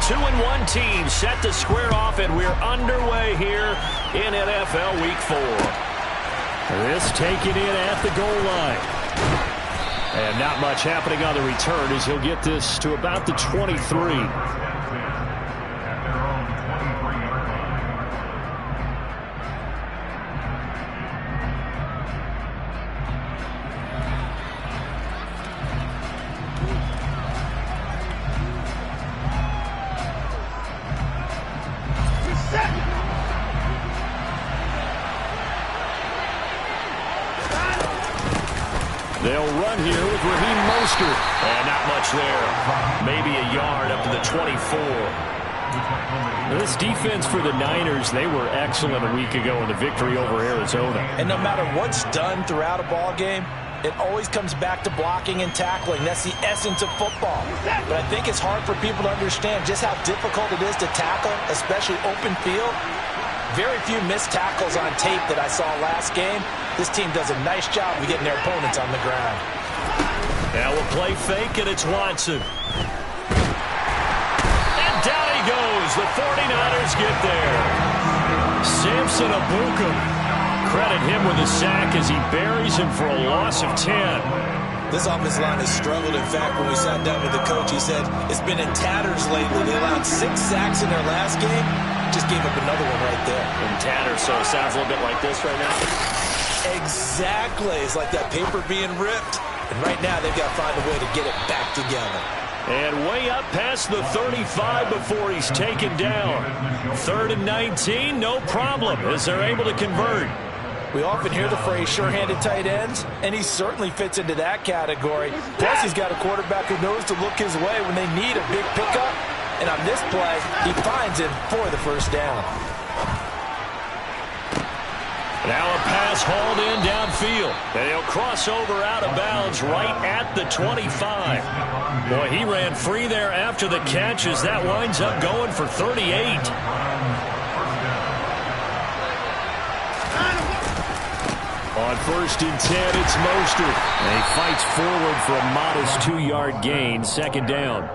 2-1 team set to square off, and we're underway here in NFL Week 4. This taken in at the goal line. And not much happening on the return as he'll get this to about the 23. They'll run here with Raheem Mostert. And not much there. Maybe a yard up to the 24. This defense for the Niners, they were excellent a week ago in the victory over Arizona. And no matter what's done throughout a ball game, it always comes back to blocking and tackling. That's the essence of football. But I think it's hard for people to understand just how difficult it is to tackle, especially open field. Very few missed tackles on tape that I saw last game. This team does a nice job of getting their opponents on the ground. Now we'll play fake, and it's Watson. And down he goes. The 49ers get there. Samson Abukum. Credit him with a sack as he buries him for a loss of 10. This offensive line has struggled. In fact, when we sat down with the coach, he said it's been in tatters lately. They allowed 6 sacks in their last game. Just gave up another one right there. In tatters, so it sounds a little bit like this right now. Exactly. It's like that paper being ripped. And right now, they've got to find a way to get it back together. And way up past the 35 before he's taken down. 3rd and 19, no problem, as they're able to convert. We often hear the phrase sure-handed tight ends, and he certainly fits into that category. Plus, he's got a quarterback who knows to look his way when they need a big pickup. And on this play, he finds him for the first down. Now a pass hauled in downfield. And he'll cross over out of bounds right at the 25. Boy, he ran free there after the catch as that winds up going for 38. On 1st and 10, it's Mostert. And he fights forward for a modest 2-yard gain, 2nd down.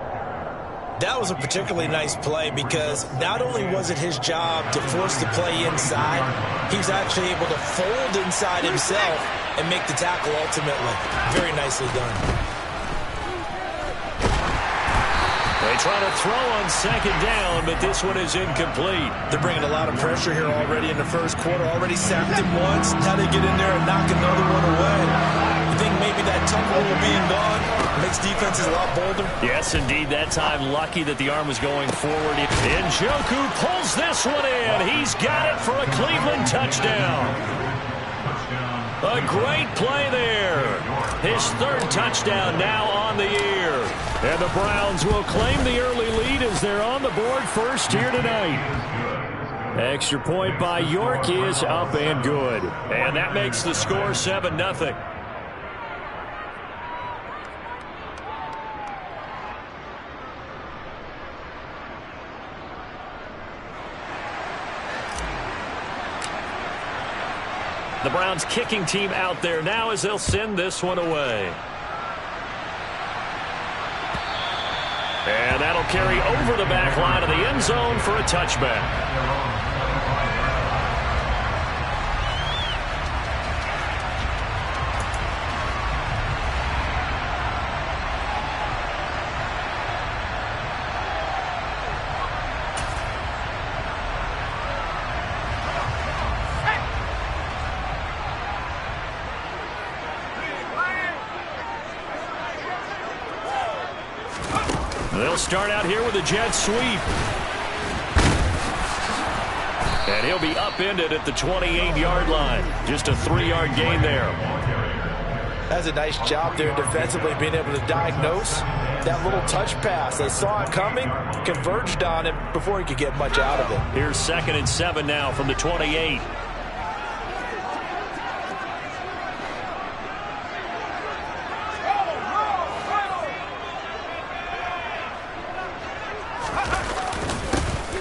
That was a particularly nice play because not only was it his job to force the play inside, he was actually able to fold inside himself and make the tackle ultimately. Very nicely done. They try to throw on 2nd down, but this one is incomplete. They're bringing a lot of pressure here already in the first quarter. Already sacked him once. Now they get in there and knock another one away. You think maybe that tuck rule being gone makes defenses a lot bolder? Yes, indeed. That time, lucky that the arm was going forward. Njoku pulls this one in. He's got it for a Cleveland touchdown. A great play there. His 3rd touchdown now on the year. And the Browns will claim the early lead as they're on the board first here tonight. Extra point by York is up and good. And that makes the score 7-0. The Browns kicking team out there now as they'll send this one away. And that'll carry over the back line of the end zone for a touchback. They'll start out here with a jet sweep. And he'll be upended at the 28-yard line. Just a 3-yard gain there. That's a nice job there defensively, being able to diagnose that little touch pass. They saw it coming, converged on him before he could get much out of it. Here's 2nd and 7 now from the 28.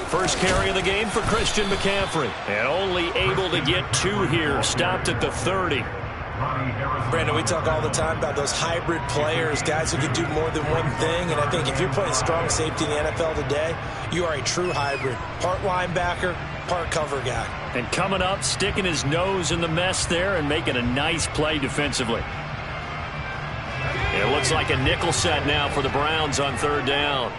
First carry of the game for Christian McCaffrey. And only able to get 2 here. Stopped at the 30. Brandon, we talk all the time about those hybrid players, guys who can do more than one thing. And I think if you're playing strong safety in the NFL today, you are a true hybrid. Part linebacker, part cover guy. And coming up, sticking his nose in the mess there and making a nice play defensively. It looks like a nickel set now for the Browns on third down.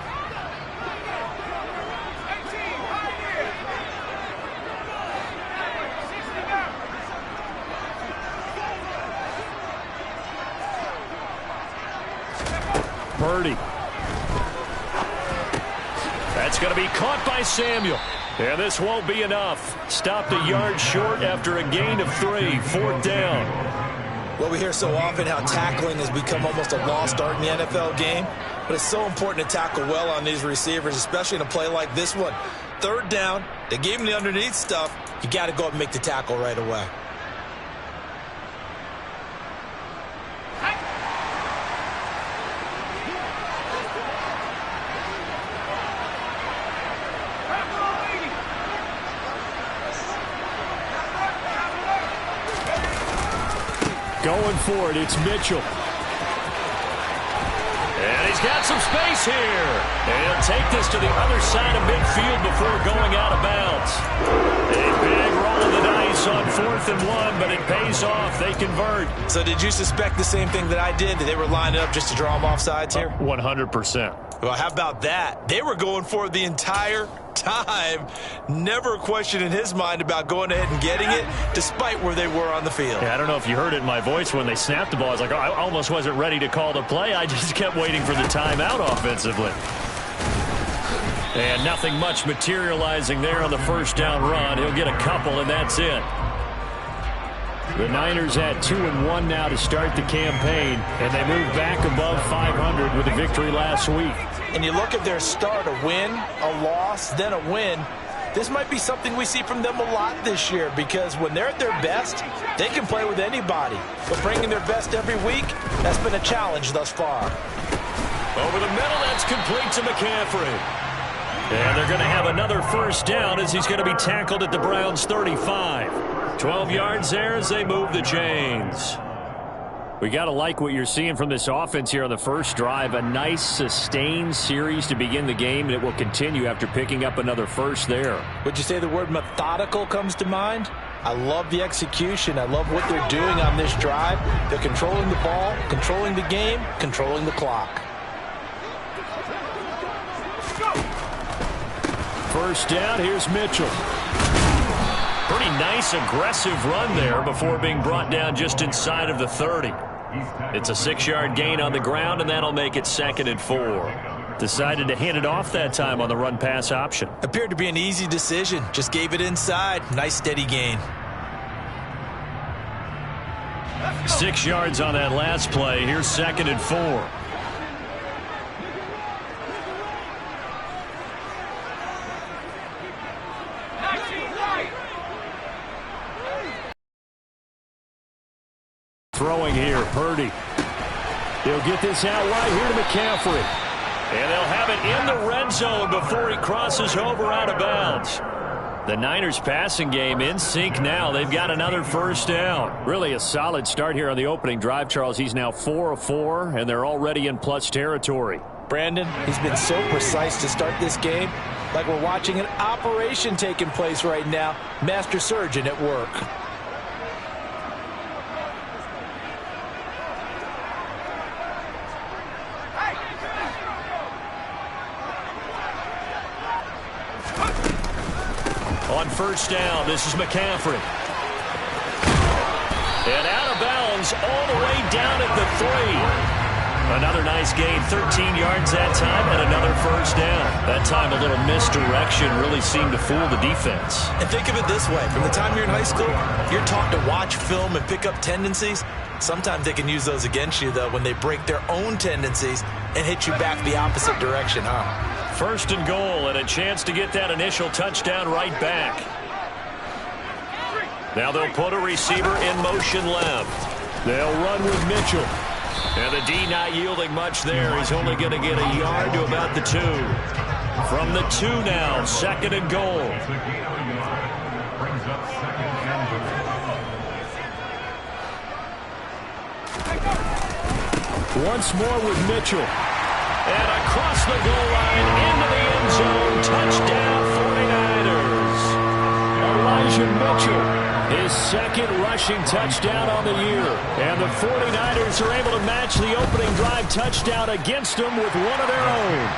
Purdy. That's going to be caught by Samuel. And this won't be enough. Stopped a yard short after a gain of 3. Fourth down. Well, we hear so often how tackling has become almost a lost art in the NFL game. But it's so important to tackle well on these receivers, especially in a play like this one. Third down, they gave him the underneath stuff. You got to go up and make the tackle right away. Going for it, it's Mitchell. And he's got some space here. And he'll take this to the other side of midfield before going out of bounds. A big roll of the dice on 4th and 1, but it pays off. They convert. So did you suspect the same thing that I did, that they were lining up just to draw them off sides here? 100%. Well, how about that? They were going for it the entire time. Never a question in his mind about going ahead and getting it, despite where they were on the field. Yeah, I don't know if you heard it in my voice when they snapped the ball. I was like, oh, I almost wasn't ready to call the play. I just kept waiting for the timeout offensively. And nothing much materializing there on the first down run. He'll get a couple, and that's it. The Niners at 2-1 now to start the campaign, and they move back above 500 with a victory last week. And you look at their start, a win, a loss, then a win. This might be something we see from them a lot this year, because when they're at their best, they can play with anybody. But bringing their best every week, that's been a challenge thus far. Over the middle, that's complete to McCaffrey. And they're going to have another first down as he's going to be tackled at the Browns' 35. 12 yards there as they move the chains. We got to like what you're seeing from this offense here on the first drive. A nice sustained series to begin the game, and it will continue after picking up another first there. Would you say the word methodical comes to mind? I love the execution. I love what they're doing on this drive. They're controlling the ball, controlling the game, controlling the clock. First down, here's Mitchell. Pretty nice, aggressive run there before being brought down just inside of the 30. It's a 6-yard gain on the ground, and that'll make it 2nd and 4. Decided to hand it off that time on the run-pass option. Appeared to be an easy decision. Just gave it inside. Nice, steady gain. 6 yards on that last play. Here's 2nd and 4. Throwing here, Purdy. He'll get this out right here to McCaffrey. And they'll have it in the red zone before he crosses over out of bounds. The Niners passing game in sync now. They've got another first down. Really a solid start here on the opening drive, Charles. He's now 4 of 4, and they're already in plus territory. Brandon, he's been so precise to start this game. Like we're watching an operation taking place right now. Master surgeon at work. On first down, this is McCaffrey. And out of bounds all the way down at the 3. Another nice gain, 13 yards that time, and another first down. That time a little misdirection really seemed to fool the defense. And think of it this way. From the time you're in high school, you're taught to watch film and pick up tendencies. Sometimes they can use those against you, though, when they break their own tendencies and hit you back the opposite direction, huh? First and goal, and a chance to get that initial touchdown right back. Now they'll put a receiver in motion left. They'll run with Mitchell. And the D not yielding much there. He's only going to get a yard to about the 2. From the 2 now, 2nd and goal. Once more with Mitchell. And across the goal line into the end zone. Touchdown 49ers. Elijah Mitchell, his second rushing touchdown on the year. And the 49ers are able to match the opening drive touchdown against them with one of their own.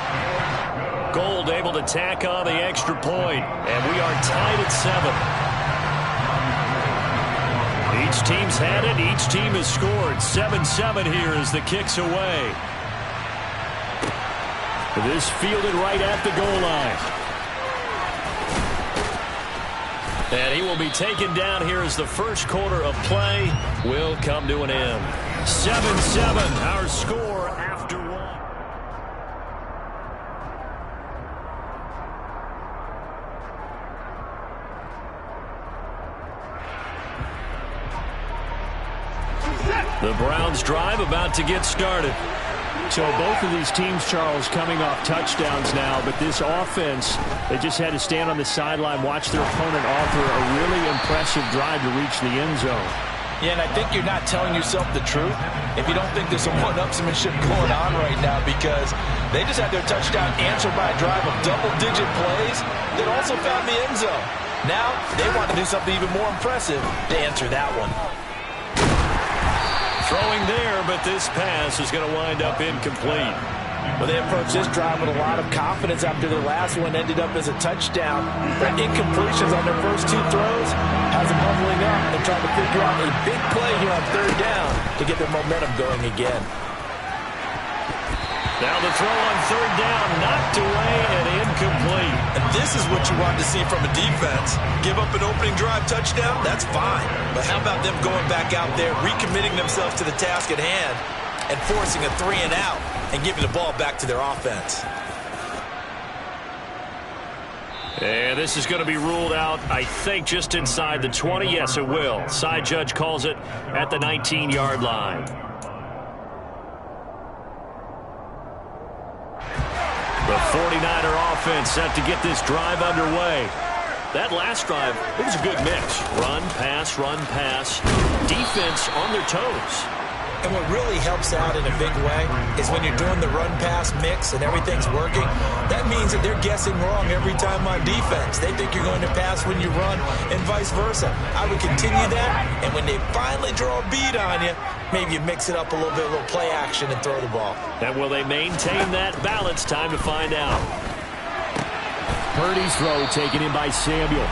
Gold able to tack on the extra point. And we are tied at 7. Each team's had it. Each team has scored. 7-7 here as the kick's away. This fielded right at the goal line. And he will be taken down here as the first quarter of play will come to an end. 7-7, our score after one. The Browns drive about to get started. So both of these teams, Charles, coming off touchdowns now, but this offense, they just had to stand on the sideline, watch their opponent offer a really impressive drive to reach the end zone. Yeah, and I think you're not telling yourself the truth if you don't think there's some one-upsmanship going on right now, because they just had their touchdown answered by a drive of double-digit plays that also found the end zone. Now they want to do something even more impressive to answer that one. Throwing there, but this pass is going to wind up incomplete. Well, they approached this drive with a lot of confidence after their last one ended up as a touchdown. Their incompletions on their first two throws has them humbling up and trying to figure out a big play here on third down to get their momentum going again. Now the throw on third down, knocked away and incomplete. And this is what you want to see from a defense. Give up an opening drive touchdown, that's fine. But how about them going back out there, recommitting themselves to the task at hand, and forcing a 3 and out, and giving the ball back to their offense. And this is going to be ruled out, I think, just inside the 20. Yes, it will. Side judge calls it at the 19-yard line. The 49er offense set to get this drive underway. That last drive, it was a good mix. Run, pass, defense on their toes. And what really helps out in a big way is when you're doing the run-pass mix and everything's working, that means that they're guessing wrong every time on defense. They think you're going to pass when you run and vice versa. I would continue that, and when they finally draw a bead on you, maybe you mix it up a little bit, a little play action and throw the ball. And will they maintain that balance? Time to find out. Purdy's throw taken in by Samuel.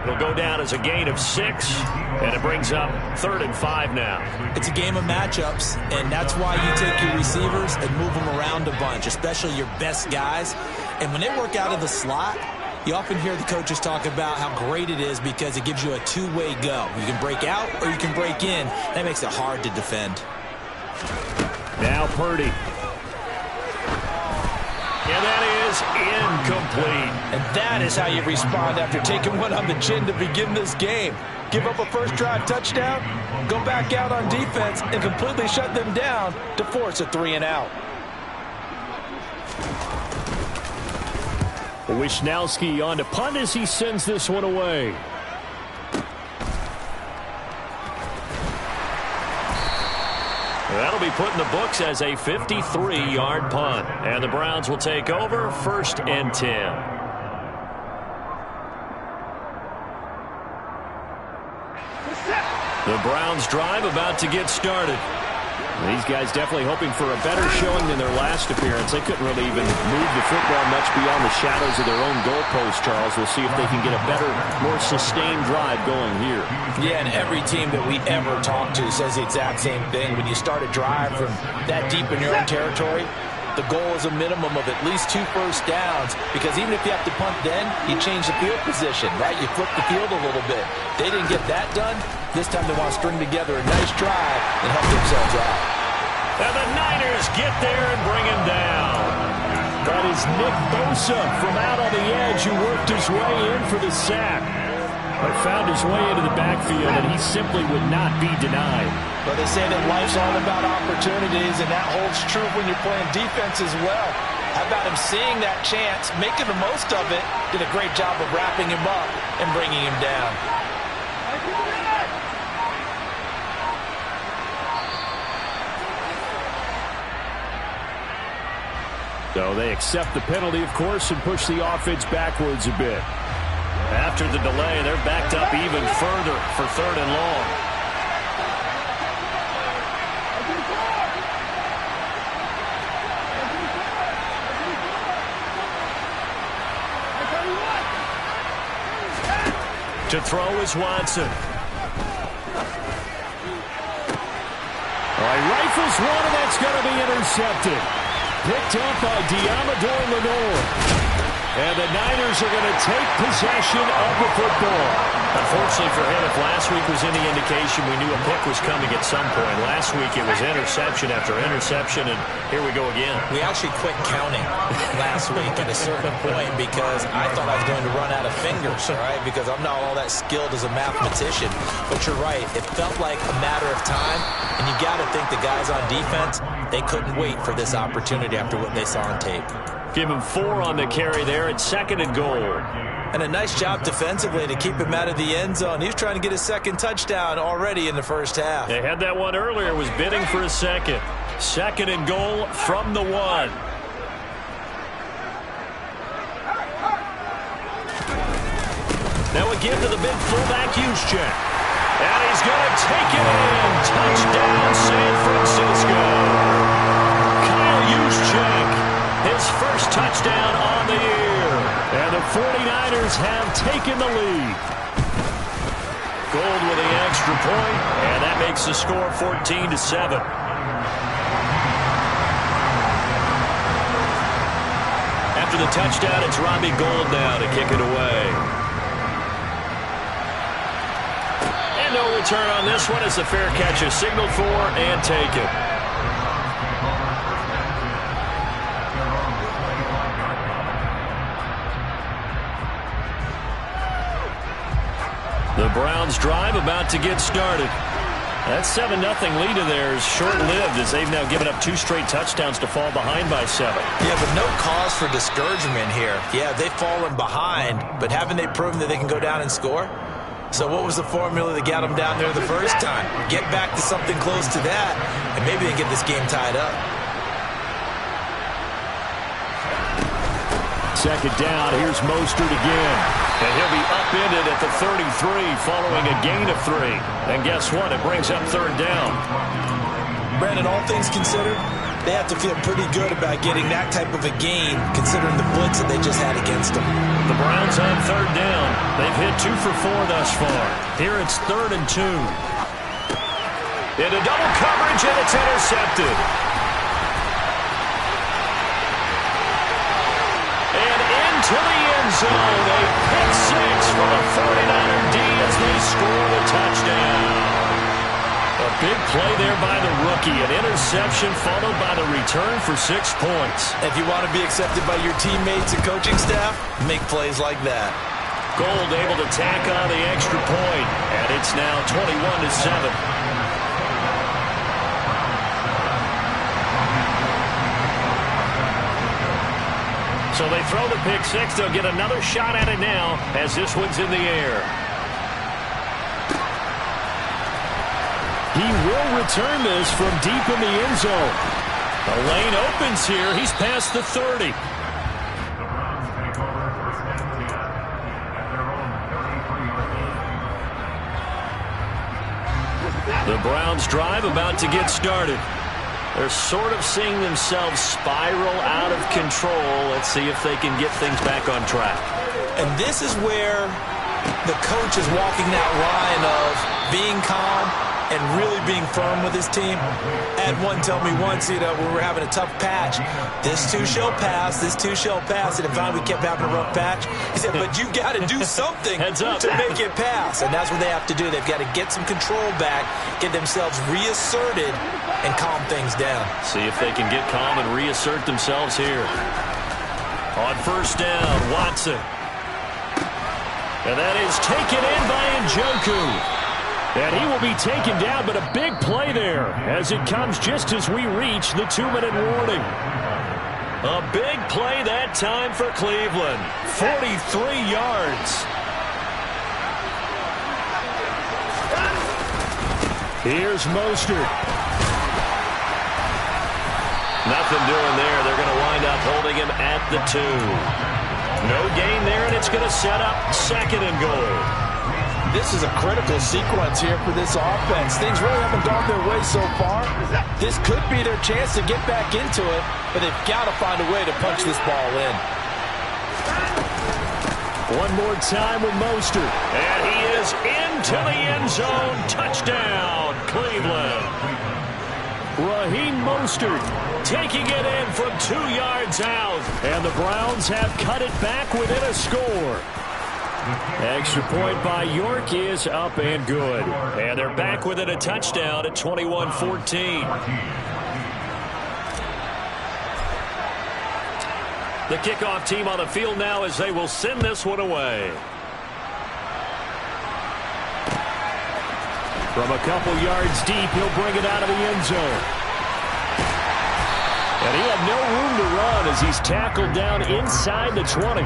It'll go down as a gain of 6, and it brings up 3rd and 5 now. It's a game of matchups, and that's why you take your receivers and move them around a bunch, especially your best guys. And when they work out of the slot, you often hear the coaches talk about how great it is because it gives you a two-way go. You can break out or you can break in. That makes it hard to defend. Now Purdy. And that is incomplete. And that is how you respond after taking one on the chin to begin this game. Give up a first drive touchdown, go back out on defense, and completely shut them down to force a 3 and out. Wisnowski on to punt as he sends this one away. That'll be put in the books as a 53-yard punt. And the Browns will take over 1st and 10. The Browns drive about to get started. These guys definitely hoping for a better showing than their last appearance. They couldn't really even move the football much beyond the shadows of their own goalpost, Charles. We'll see if they can get a better, more sustained drive going here. Yeah, and every team that we ever talk to says the exact same thing. When you start a drive from that deep in your own territory, the goal is a minimum of at least 2 first downs, because even if you have to punt then, you change the field position, right? You flip the field a little bit. They didn't get that done. This time they want to string together a nice drive and help themselves out. And the Niners get there and bring him down. That is Nick Bosa from out on the edge who worked his way in for the sack. But found his way into the backfield, and he simply would not be denied. But they say that life's all about opportunities, and that holds true when you're playing defense as well. How about him seeing that chance, making the most of it, did a great job of wrapping him up and bringing him down. So they accept the penalty, of course, and push the offense backwards a bit. After the delay, they're backed up even further for 3rd and long. To throw is Watson. All right, rifles one, and that's going to be intercepted. Picked up by Diamador Lenore. And the Niners are going to take possession of the football. Unfortunately for him, if last week was any indication, we knew a pick was coming at some point. Last week it was interception after interception, and here we go again. We actually quit counting last week at a certain point because I thought I was going to run out of fingers, all right, because I'm not all that skilled as a mathematician. But you're right. It felt like a matter of time, and you got to think the guys on defense, they couldn't wait for this opportunity after what they saw on tape. Give him 4 on the carry there at 2nd and goal. And a nice job defensively to keep him out of the end zone. He was trying to get his 2nd touchdown already in the first half. They had that one earlier, was bidding for a second. 2nd and goal from the 1. Now again to the big fullback Juszczyk. And he's going to take it in. Touchdown, San Francisco. Kyle Juszczyk. His first touchdown on the year. And the 49ers have taken the lead. Gold with the extra point, and that makes the score 14-7. After the touchdown, it's Robbie Gould now to kick it away. And no return on this one as the fair catch is signaled for and taken. The Browns drive about to get started. That 7-0 lead of theirs short-lived as they've now given up 2 straight touchdowns to fall behind by 7. Yeah, but no cause for discouragement here. Yeah, they've fallen behind, but haven't they proven that they can go down and score? So what was the formula that got them down there the first time? Get back to something close to that, and maybe they get this game tied up. 2nd down, here's Mostert again. And he'll be upended at the 33 following a gain of 3. And guess what? It brings up 3rd down. Brandon, all things considered, they have to feel pretty good about getting that type of a gain considering the blitz that they just had against them. The Browns on 3rd down. They've hit 2 for 4 thus far. Here it's 3rd and 2. Into double coverage, and it's intercepted. To the end zone, a pick 6 for the 49er D as they score the touchdown. A big play there by the rookie, an interception followed by the return for 6 points. If you want to be accepted by your teammates and coaching staff, make plays like that. Gould able to tack on the extra point, and it's now 21-7. So they throw the pick 6. They'll get another shot at it now as this one's in the air. He will return this from deep in the end zone. The lane opens here. He's past the 30. The Browns drive about to get started. They're sort of seeing themselves spiral out of control. Let's see if they can get things back on track. And this is where the coach is walking that line of being calm and really being firm with his team. I had one tell me once, when we were having a tough patch, this too shall pass, this too shall pass. And finally we kept having a rough patch. He said, but you got to do something to make it pass. And that's what they have to do. They've got to get some control back, get themselves reasserted, and calm things down. See if they can get calm and reassert themselves here. On 1st down, Watson. And that is taken in by Njoku. And he will be taken down, but a big play there as it comes just as we reach the 2-minute warning. A big play that time for Cleveland. 43 yards. Here's Mostert. Nothing doing there. They're going to wind up holding him at the 2. No gain there, and it's going to set up 2nd and goal. This is a critical sequence here for this offense. Things really haven't gone their way so far. This could be their chance to get back into it, but they've got to find a way to punch this ball in. One more time with Mostert. And he is into the end zone. Touchdown, Cleveland. Raheem Mostert taking it in from 2 yards out. And the Browns have cut it back within a score. Extra point by York is up and good. And they're back within a touchdown at 21-14. The kickoff team on the field now as they will send this one away. From a couple yards deep, he'll bring it out of the end zone. And he had no room to run as he's tackled down inside the 20.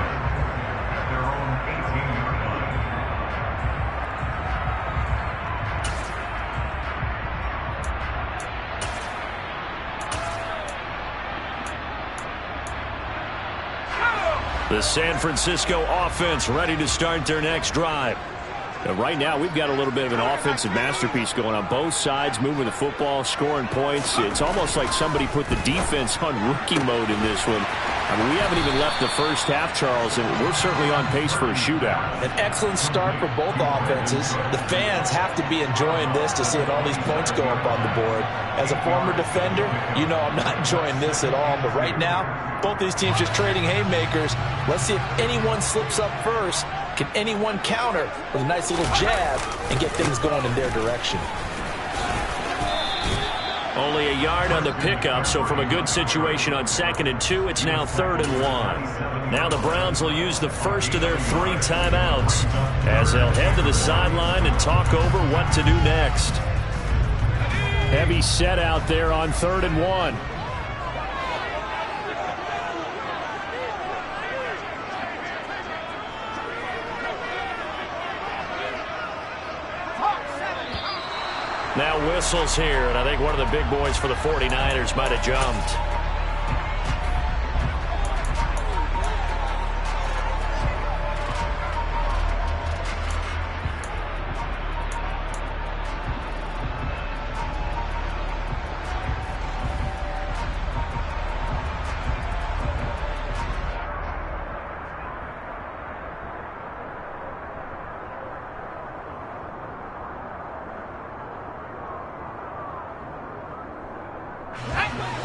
The San Francisco offense ready to start their next drive. Right now, we've got a little bit of an offensive masterpiece going on both sides, moving the football, scoring points. It's almost like somebody put the defense on rookie mode in this one. I mean, we haven't even left the first half, Charles, and we're certainly on pace for a shootout. An excellent start for both offenses. The fans have to be enjoying this to see all these points go up on the board. As a former defender, you know I'm not enjoying this at all. But right now, both these teams just trading haymakers. Let's see if anyone slips up first. Can anyone counter with a nice little jab and get things going in their direction? Only a yard on the pickup, so from a good situation on 2nd and 2, it's now 3rd and 1. Now the Browns will use the first of their 3 timeouts as they'll head to the sideline and talk over what to do next. Heavy set out there on 3rd and 1. Now whistles here, and I think one of the big boys for the 49ers might have jumped.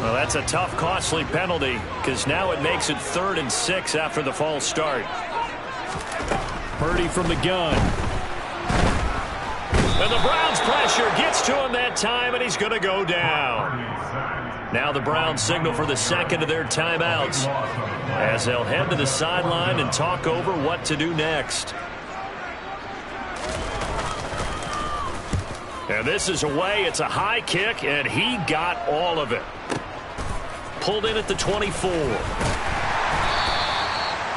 Well, that's a tough, costly penalty because now it makes it 3rd and 6 after the false start. Purdy from the gun. And the Browns pressure gets to him that time, and he's going to go down. Now the Browns signal for the 2nd of their timeouts as they'll head to the sideline and talk over what to do next. And this is away. It's a high kick, and he got all of it. Pulled in at the 24.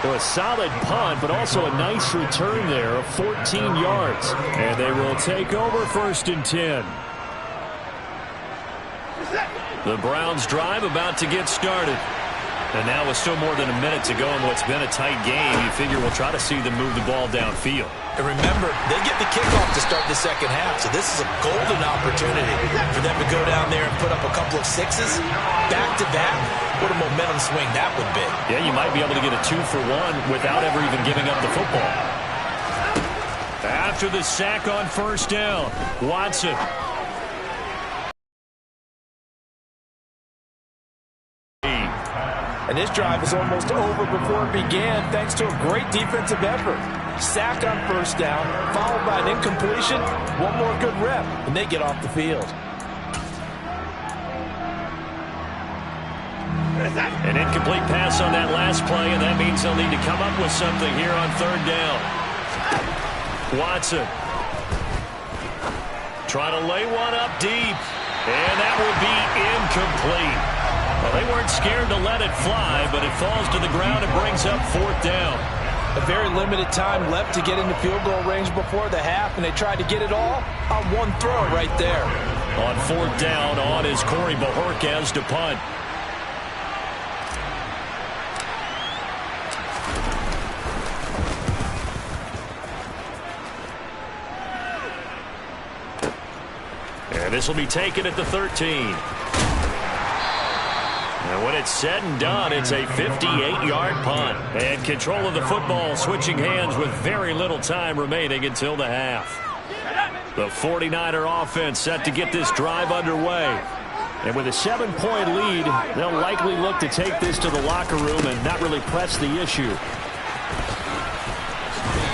A solid punt, but also a nice return there of 14 yards. And they will take over 1st and 10. The Browns drive about to get started. And now with still more than a minute to go in what's been a tight game, you figure we'll try to see them move the ball downfield. And remember, they get the kickoff to start the 2nd half, so this is a golden opportunity for them to go down there and put up a couple of 6s back-to-back. What a momentum swing that would be. Yeah, you might be able to get a 2-for-1 without ever even giving up the football. After the sack on 1st down, Watson. And this drive is almost over before it began thanks to a great defensive effort. Sack on 1st down, followed by an incompletion. One more good rep, and they get off the field. An incomplete pass on that last play, and that means they'll need to come up with something here on 3rd down. Watson. Trying to lay one up deep, and that will be incomplete. Well, they weren't scared to let it fly, but it falls to the ground and brings up 4th down. A very limited time left to get into field goal range before the half, and they tried to get it all on one throw right there. On 4th down, on is Corey Bojorquez to punt. And this will be taken at the 13. And when it's said and done, it's a 58-yard punt. And control of the football switching hands with very little time remaining until the half. The 49er offense set to get this drive underway. And with a 7-point lead, they'll likely look to take this to the locker room and not really press the issue.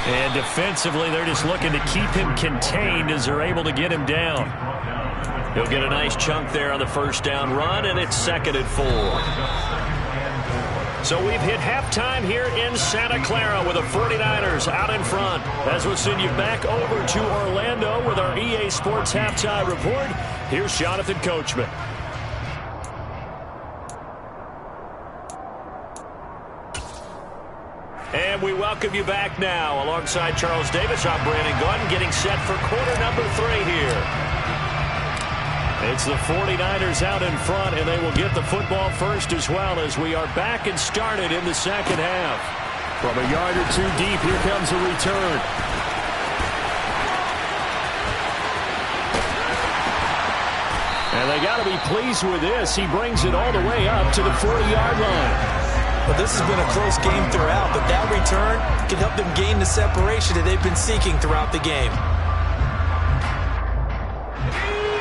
And defensively, they're just looking to keep him contained as they're able to get him down. He'll get a nice chunk there on the first down run, and it's 2nd and 4. So we've hit halftime here in Santa Clara with the 49ers out in front. As we'll send you back over to Orlando with our EA Sports Halftime Report, here's Jonathan Coachman. And we welcome you back now. Alongside Charles Davis, I'm Brandon Gunn, getting set for quarter number 3 here. It's the 49ers out in front, and they will get the football first as well as we are back and started in the second half. From a yard or two deep, here comes a return. And they got to be pleased with this. He brings it all the way up to the 40-yard line. Well, this has been a close game throughout, but that return can help them gain the separation that they've been seeking throughout the game.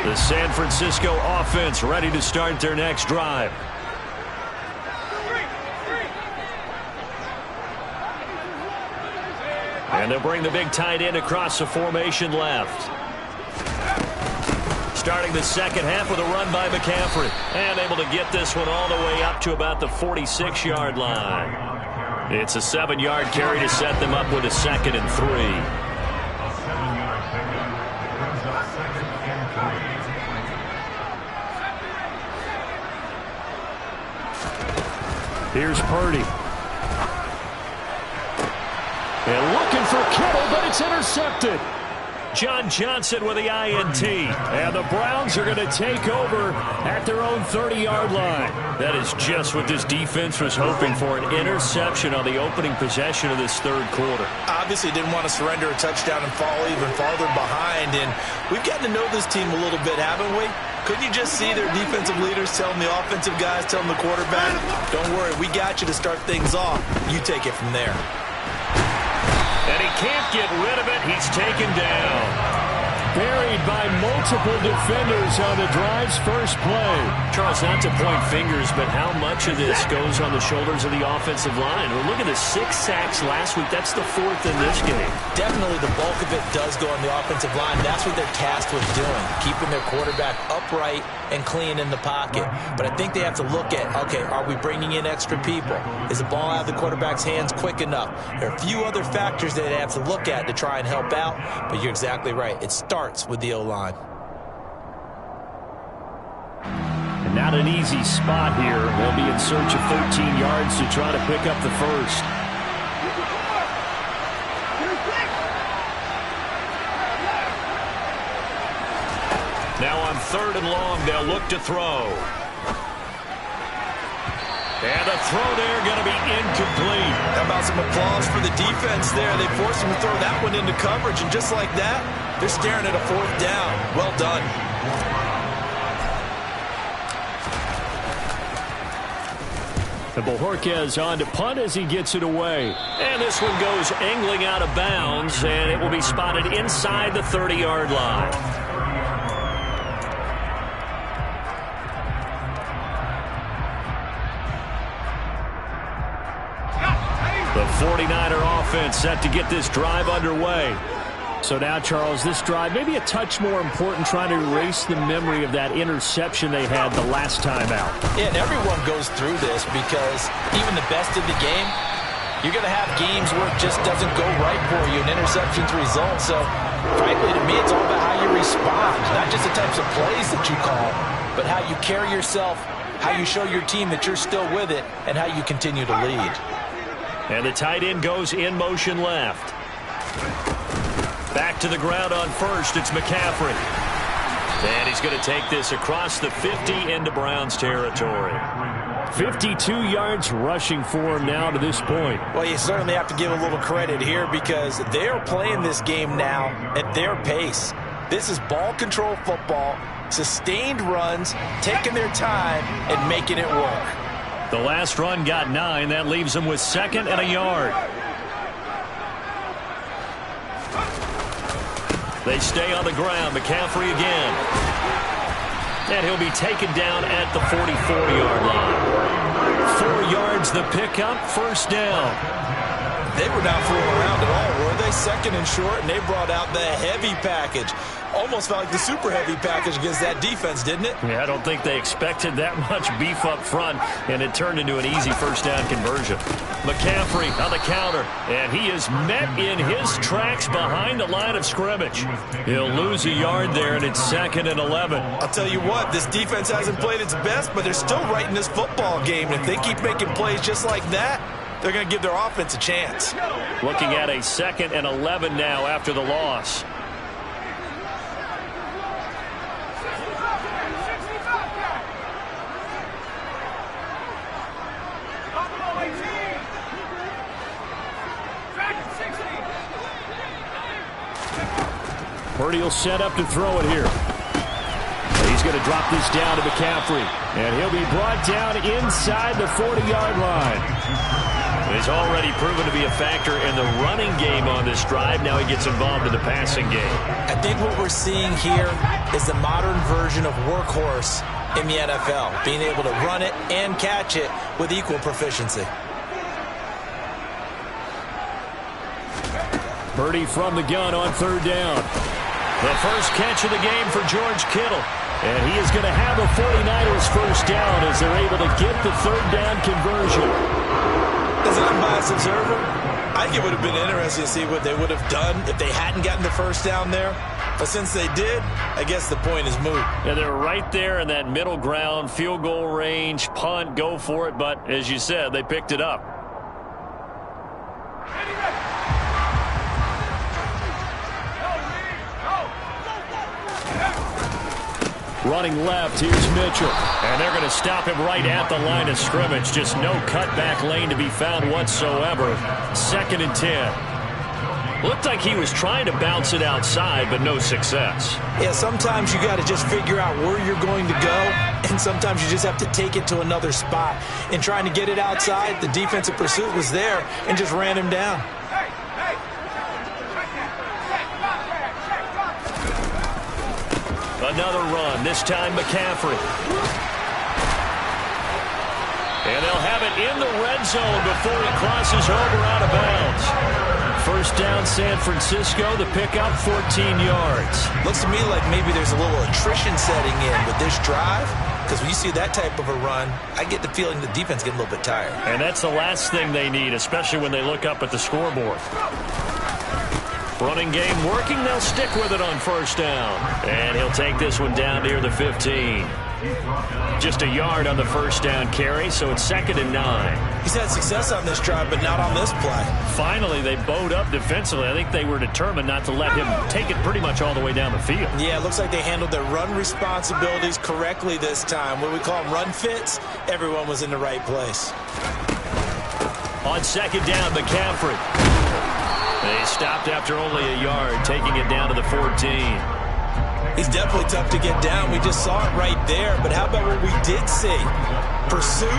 The San Francisco offense ready to start their next drive. And they'll bring the big tight end across the formation left. Starting the second half with a run by McCaffrey. And able to get this one all the way up to about the 46-yard line. It's a 7-yard carry to set them up with a 2nd and 3. Here's Purdy. And looking for Kittle, but it's intercepted. John Johnson with the INT. And the Browns are going to take over at their own 30-yard line. That is just what this defense was hoping for, an interception on the opening possession of this third quarter. Obviously didn't want to surrender a touchdown and fall even farther behind. And we've gotten to know this team a little bit, haven't we? Couldn't you just see their defensive leaders telling the offensive guys, telling the quarterback, don't worry, we got you to start things off. You take it from there. And he can't get rid of it. He's taken down. Buried by multiple defenders on the drive's first play. Charles, not to point fingers, but how much of this goes on the shoulders of the offensive line? Well, look at the 6 sacks last week. That's the 4th in this game. Definitely the bulk of it does go on the offensive line. That's what they're tasked with doing, keeping their quarterback upright and clean in the pocket. But I think they have to look at, okay, are we bringing in extra people? Is the ball out of the quarterback's hands quick enough? There are a few other factors that they have to look at to try and help out, but you're exactly right. It starts with the O-line. And not an easy spot here. They'll be in search of 13 yards to try to pick up the first. Now on 3rd and long, they'll look to throw. And the throw there going to be incomplete. How about some applause for the defense there? They forced him to throw that one into coverage, and just like that, they're staring at a 4th down. Well done. And Bojorquez on to punt as he gets it away. And this one goes angling out of bounds, and it will be spotted inside the 30-yard line. The 49er offense set to get this drive underway. So now, Charles, this drive maybe a touch more important, trying to erase the memory of that interception they had the last time out. Yeah, and everyone goes through this because even the best in the game, you're going to have games where it just doesn't go right for you, and interceptions result. So, frankly, to me, it's all about how you respond, not just the types of plays that you call, but how you carry yourself, how you show your team that you're still with it, and how you continue to lead. And the tight end goes in motion left. Back to the ground on first, it's McCaffrey. And he's going to take this across the 50 into Browns territory. 52 yards rushing for him now to this point. Well, you certainly have to give a little credit here because they're playing this game now at their pace. This is ball control football. Sustained runs, taking their time, and making it work. The last run got 9. That leaves them with 2nd and a yard. They stay on the ground. McCaffrey again. And he'll be taken down at the 44-yard line. 4 yards the pickup, first down. They were not fooling around at all, were they? 2nd and short, and they brought out the heavy package. Almost felt like the super heavy package against that defense, didn't it? Yeah, I don't think they expected that much beef up front, and it turned into an easy first down conversion. McCaffrey on the counter, and he is met in his tracks behind the line of scrimmage. He'll lose a yard there, and it's 2nd and 11. I'll tell you what, this defense hasn't played its best, but they're still right in this football game. And if they keep making plays just like that, they're going to give their offense a chance. Looking at a 2nd and 11 now after the loss. Purdy will set up to throw it here. He's going to drop this down to McCaffrey. And he'll be brought down inside the 40-yard line. He's already proven to be a factor in the running game on this drive. Now he gets involved in the passing game. I think what we're seeing here is the modern version of workhorse in the NFL. Being able to run it and catch it with equal proficiency. Purdy from the gun on 3rd down. The first catch of the game for George Kittle. And he is going to have a 49ers first down as they're able to get the 3rd down conversion. As an unbiased observer, I think it would have been interesting to see what they would have done if they hadn't gotten the first down there. But since they did, I guess the point is moot. Yeah, they're right there in that middle ground, field goal range, punt, go for it. But as you said, they picked it up. Running left, here's Mitchell. And they're going to stop him right at the line of scrimmage. Just no cutback lane to be found whatsoever. 2nd and 10. Looked like he was trying to bounce it outside, but no success. Yeah, sometimes you got to just figure out where you're going to go, and sometimes you just have to take it to another spot. In trying to get it outside, the defensive pursuit was there and just ran him down. Another run, this time McCaffrey. And they'll have it in the red zone before he crosses over out of bounds. First down, San Francisco, the pickup, 14 yards. Looks to me like maybe there's a little attrition setting in with this drive, because when you see that type of a run, I get the feeling the defense getting a little bit tired. And that's the last thing they need, especially when they look up at the scoreboard. Running game working, they'll stick with it on first down. And he'll take this one down near the 15. Just a yard on the first down carry, so it's 2nd and 9. He's had success on this drive, but not on this play. Finally, they bowed up defensively. I think they were determined not to let him take it pretty much all the way down the field. Yeah, it looks like they handled their run responsibilities correctly this time. What we call them run fits, everyone was in the right place. On 2nd down, McCaffrey. They stopped after only a yard, taking it down to the 14. He's definitely tough to get down. We just saw it right there. But how about what we did see? Pursuit,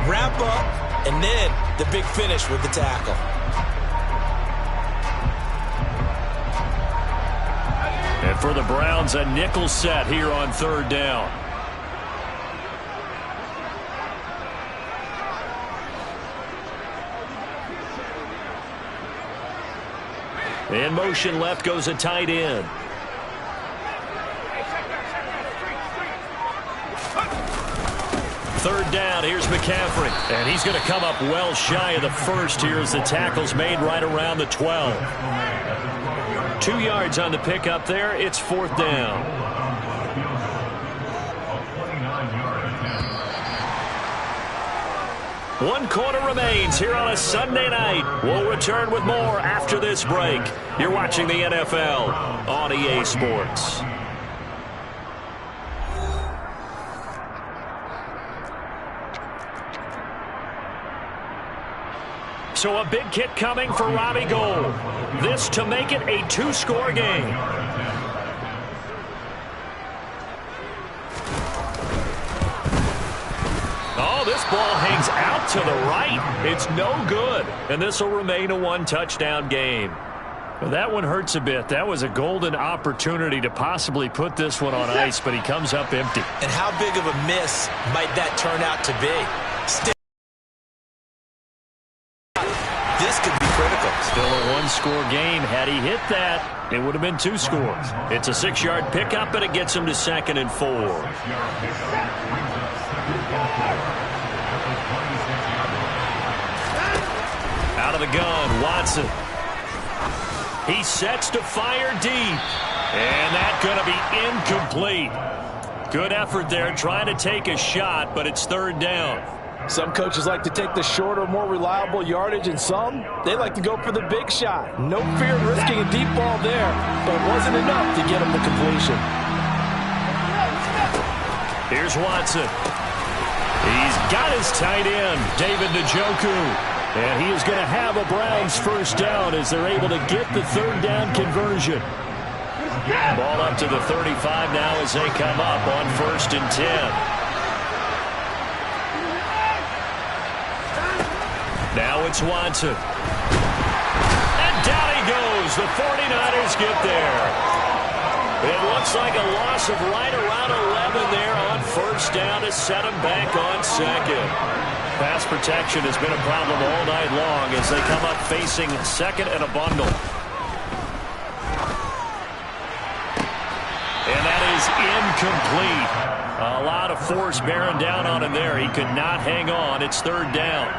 wrap up, and then the big finish with the tackle. And for the Browns, a nickel set here on 3rd down. In motion left goes a tight end. Third down, here's McCaffrey. And he's going to come up well shy of the first here as the tackle's made right around the 12. 2 yards on the pickup there. It's 4th down. One quarter remains here on a Sunday night. We'll return with more after this break. You're watching the NFL on EA Sports. So a big kick coming for Robbie Gould. This to make it a 2-score game. This ball hangs out to the right. It's no good. And this will remain a one-touchdown game. Well, that one hurts a bit. That was a golden opportunity to possibly put this one on ice, but he comes up empty. And how big of a miss might that turn out to be? This could be critical. Still a one-score game. Had he hit that, it would have been 2 scores. It's a 6-yard pickup, and it gets him to 2nd and 4. Out of the gun, Watson. He sets to fire deep. And that's going to be incomplete. Good effort there trying to take a shot, but it's 3rd down. Some coaches like to take the shorter, more reliable yardage, and some, they like to go for the big shot. No fear in risking a deep ball there, but it wasn't enough to get him to completion. Here's Watson. He's got his tight end, David Njoku. And he is going to have a Browns 1st down as they're able to get the 3rd down conversion. Ball up to the 35 now as they come up on 1st and 10. Now it's Watson. And down he goes. The 49ers get there. It looks like a loss of right around 11 there on 1st down to set him back on 2nd. Pass protection has been a problem all night long as they come up facing 2nd and a bundle. And that is incomplete. A lot of force bearing down on him there. He could not hang on. It's 3rd down.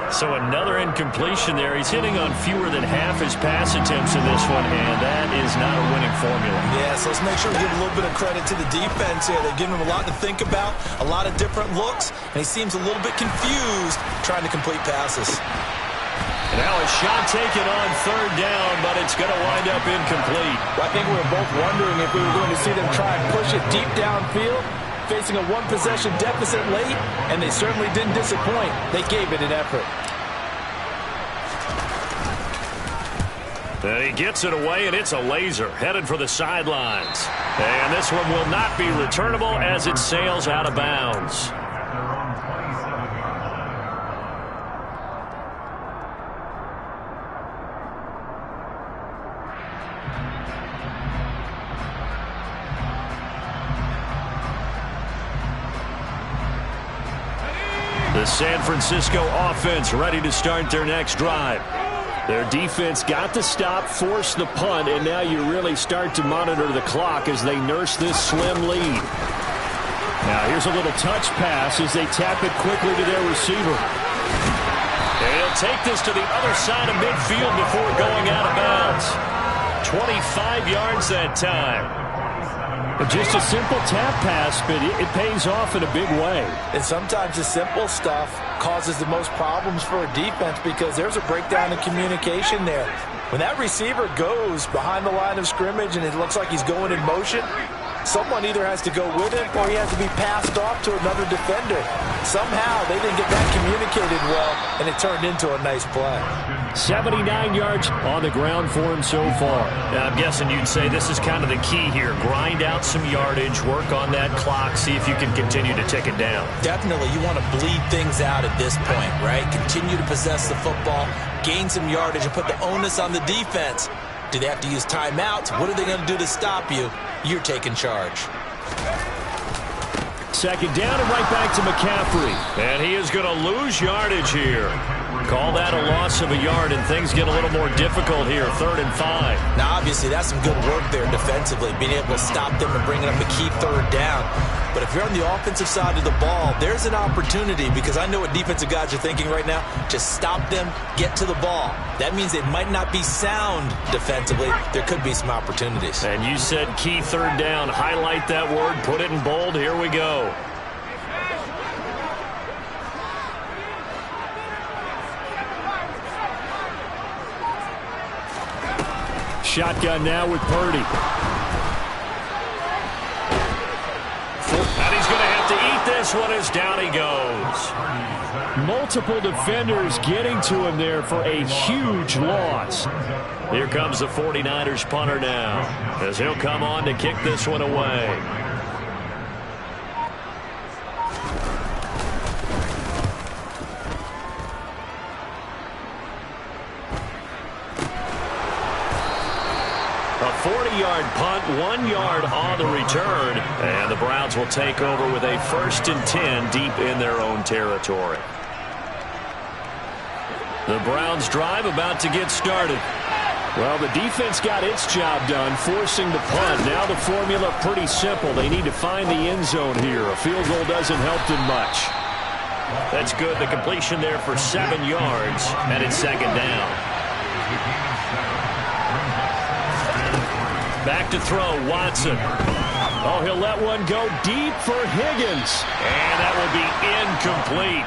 So another incompletion there. He's hitting on fewer than half his pass attempts in this one, and that is not a winning formula. Yeah, so let's make sure we give a little bit of credit to the defense here. They've given him a lot to think about, a lot of different looks, and he seems a little bit confused trying to complete passes. Now a shot taken on 3rd down, but it's going to wind up incomplete. Well, I think we were both wondering if we were going to see them try and push it deep downfield, facing a one-possession deficit late, and they certainly didn't disappoint. They gave it an effort. And he gets it away, and it's a laser headed for the sidelines. And this one will not be returnable as it sails out of bounds. The San Francisco offense ready to start their next drive. Their defense got the stop, forced the punt, and now you really start to monitor the clock as they nurse this slim lead. Now here's a little touch pass as they tap it quickly to their receiver. And he'll take this to the other side of midfield before going out of bounds. 25 yards that time. Just a simple tap pass, but it pays off in a big way. And sometimes the simple stuff causes the most problems for a defense because there's a breakdown in communication there. When that receiver goes behind the line of scrimmage and it looks like he's going in motion, someone either has to go with him or he has to be passed off to another defender. Somehow they didn't get that communicated well, and it turned into a nice play. 79 yards on the ground for him so far. Now, I'm guessing you'd say this is kind of the key here. Grind out some yardage, work on that clock, see if you can continue to tick it down. Definitely, you want to bleed things out at this point, right? Continue to possess the football, gain some yardage, and put the onus on the defense. Do they have to use timeouts? What are they going to do to stop you? You're taking charge. 2nd down and right back to McCaffrey. And he is going to lose yardage here. Call that a loss of a yard, and things get a little more difficult here. 3rd and 5. Now, obviously, that's some good work there defensively, being able to stop them and bringing up a key 3rd down. But if you're on the offensive side of the ball, there's an opportunity, because I know what defensive guys are thinking right now. Just stop them, get to the ball. That means they might not be sound defensively. There could be some opportunities. And you said key 3rd down. Highlight that word, put it in bold. Here we go. Shotgun now with Purdy. And he's going to have to eat this one as down he goes. Multiple defenders getting to him there for a huge loss. Here comes the 49ers punter now, as he'll come on to kick this one away. 40-yard punt, 1 yard on the return. And the Browns will take over with a 1st and 10 deep in their own territory. The Browns drive about to get started. Well, the defense got its job done, forcing the punt. Now the formula pretty simple. They need to find the end zone here. A field goal doesn't help them much. That's good. The completion there for 7 yards, and it's 2nd down. Back to throw, Watson. Oh, he'll let one go deep for Higgins. And that will be incomplete.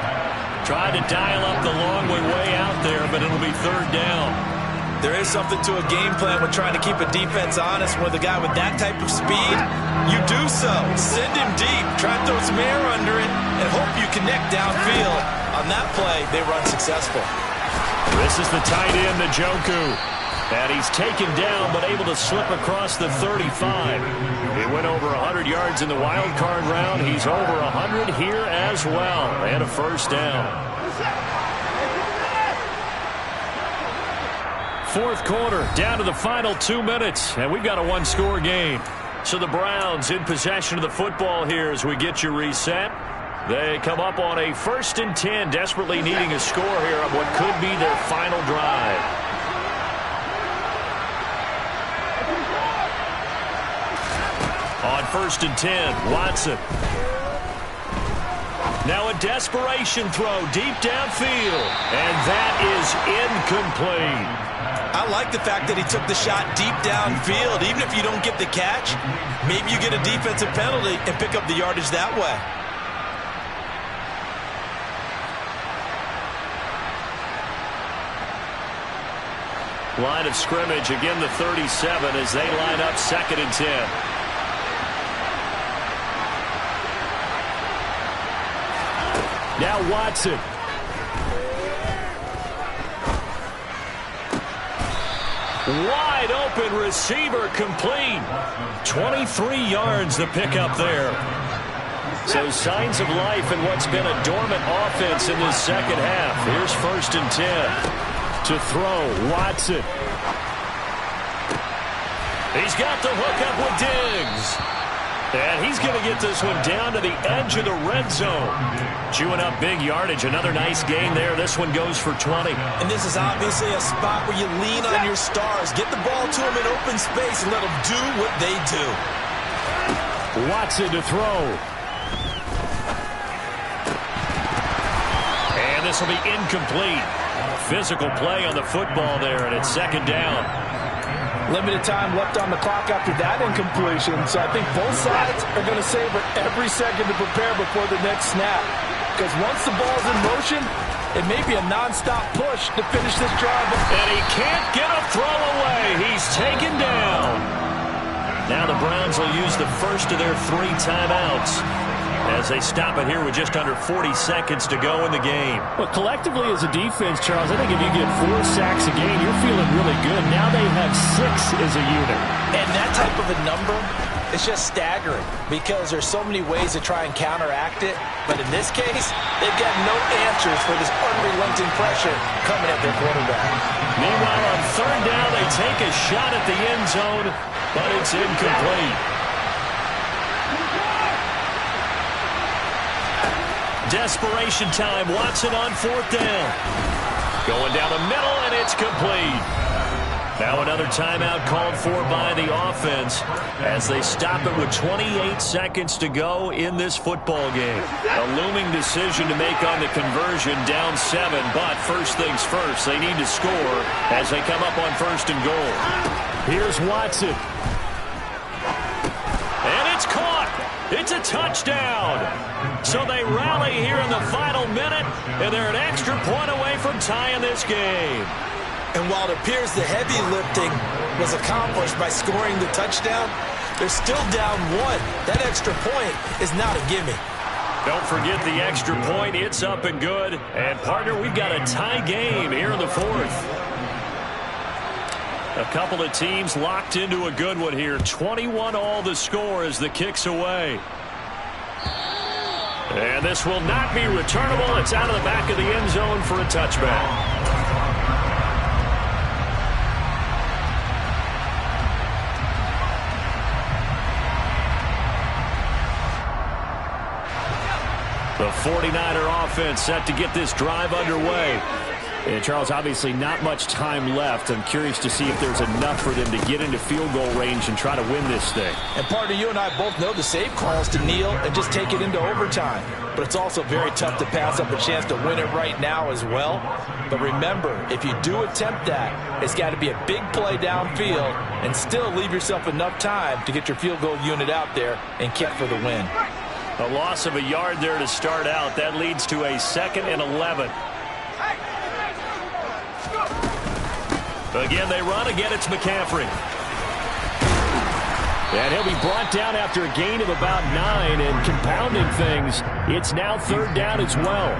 Tried to dial up the long way out there, but it'll be 3rd down. There is something to a game plan with trying to keep a defense honest. With a guy with that type of speed, you do so. Send him deep. Try and throw some air under it and hope you connect downfield. On that play, they were unsuccessful. This is the tight end, Njoku. And he's taken down but able to slip across the 35. He went over 100 yards in the wild card round. He's over 100 here as well. And a 1st down. 4th quarter, down to the final 2 minutes, and we've got a 1-score game. So the Browns in possession of the football here as we get you reset. They come up on a 1st and 10, desperately needing a score here on what could be their final drive. On 1st and 10, Watson. Now a desperation throw deep downfield, and that is incomplete. I like the fact that he took the shot deep downfield. Even if you don't get the catch, maybe you get a defensive penalty and pick up the yardage that way. Line of scrimmage, again the 37 as they line up 2nd and 10. Now Watson. Wide open receiver complete. 23 yards the pickup there. So signs of life in what's been a dormant offense in this 2nd half. Here's 1st and 10. To throw, Watson. He's got the hookup with Diggs. And he's going to get this one down to the edge of the red zone. Chewing up big yardage. Another nice gain there. This one goes for 20. And this is obviously a spot where you lean on your stars. Get the ball to them in open space and let them do what they do. Watson to throw. And this will be incomplete. Physical play on the football there, and it's 2nd down. Limited time left on the clock after that incompletion, so I think both sides are going to savor every second to prepare before the next snap. Because once the ball's in motion, it may be a nonstop push to finish this drive. And he can't get a throw away. He's taken down. Now the Browns will use the first of their 3 timeouts as they stop it here with just under 40 seconds to go in the game. Well, collectively as a defense, Charles, I think if you get 4 sacks a game, you're feeling really good. Now they have 6 as a unit. And that type of a number is just staggering because there's so many ways to try and counteract it. But in this case, they've got no answers for this unrelenting pressure coming at their quarterback. Meanwhile, on 3rd down, they take a shot at the end zone, but it's incomplete. Desperation time. Watson on 4th down. Going down the middle, and it's complete. Now another timeout called for by the offense as they stop it with 28 seconds to go in this football game. A looming decision to make on the conversion, down 7, but first things first, they need to score as they come up on 1st and goal. Here's Watson. And it's caught. It's a touchdown. So they rally here in the final minute, and they're an extra point away from tying this game. And while it appears the heavy lifting was accomplished by scoring the touchdown, they're still down 1. That extra point is not a gimme. Don't forget the extra point. It's up and good. And, partner, we've got a tie game here in the 4th. A couple of teams locked into a good one here. 21 all the score as the kick's away. And this will not be returnable. It's out of the back of the end zone for a touchback. The 49er offense set to get this drive underway. And Charles, obviously not much time left. I'm curious to see if there's enough for them to get into field goal range and try to win this thing. And partner, you and I both know the save call is to kneel and just take it into overtime. But it's also very tough to pass up a chance to win it right now as well. But remember, if you do attempt that, it's got to be a big play downfield and still leave yourself enough time to get your field goal unit out there and kick for the win. A loss of a yard there to start out. That leads to a 2nd and 11. Again, they run. Again, it's McCaffrey. And he'll be brought down after a gain of about 9, and compounding things, it's now 3rd down as well.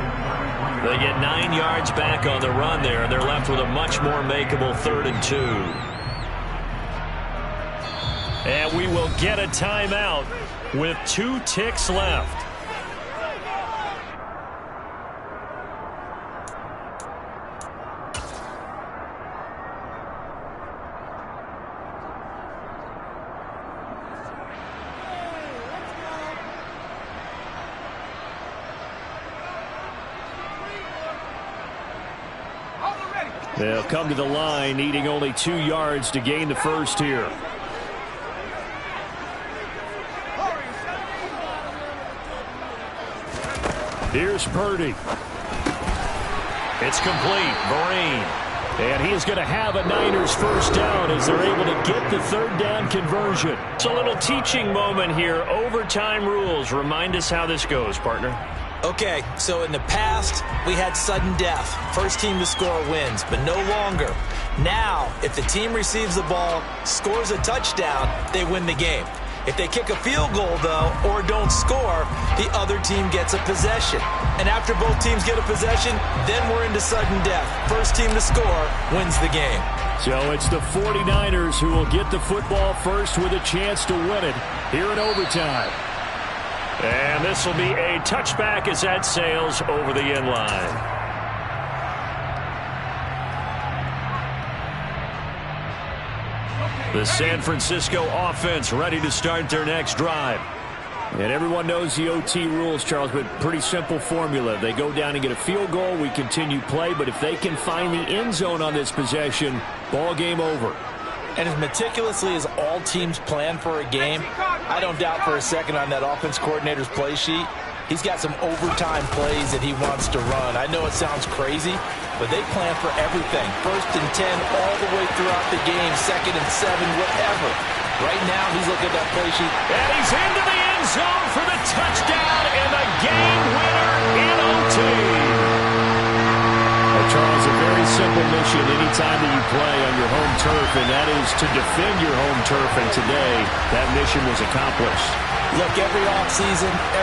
They get 9 yards back on the run there, and they're left with a much more makeable 3rd and 2. And we will get a timeout with 2 ticks left. They'll come to the line, needing only 2 yards to gain the first here. Here's Purdy. It's complete. Vereen. And he is going to have a Niners first down as they're able to get the 3rd down conversion. It's a little teaching moment here. Overtime rules. Remind us how this goes, partner. Okay, so in the past, we had sudden death. First team to score wins, but no longer. Now, if the team receives the ball, scores a touchdown, they win the game. If they kick a field goal, though, or don't score, the other team gets a possession. And after both teams get a possession, then we're into sudden death. First team to score wins the game. So it's the 49ers who will get the football first with a chance to win it here in overtime. And this will be a touchback as that sails over the end line. The San Francisco offense ready to start their next drive. And everyone knows the OT rules, Charles, but pretty simple formula. They go down and get a field goal, we continue play, but if they can find the end zone on this possession, ball game over. And as meticulously as all teams plan for a game, I don't doubt for a second on that offense coordinator's play sheet, he's got some overtime plays that he wants to run. I know it sounds crazy, but they plan for everything. 1st and 10 all the way throughout the game, 2nd and 7, whatever. Right now, he's looking at that play sheet. And he's into the end zone for the touchdown and the game winner in OT. Charles, a very simple mission anytime that you play on your home turf, and that is to defend your home turf, and today that mission was accomplished. Look, every offseason,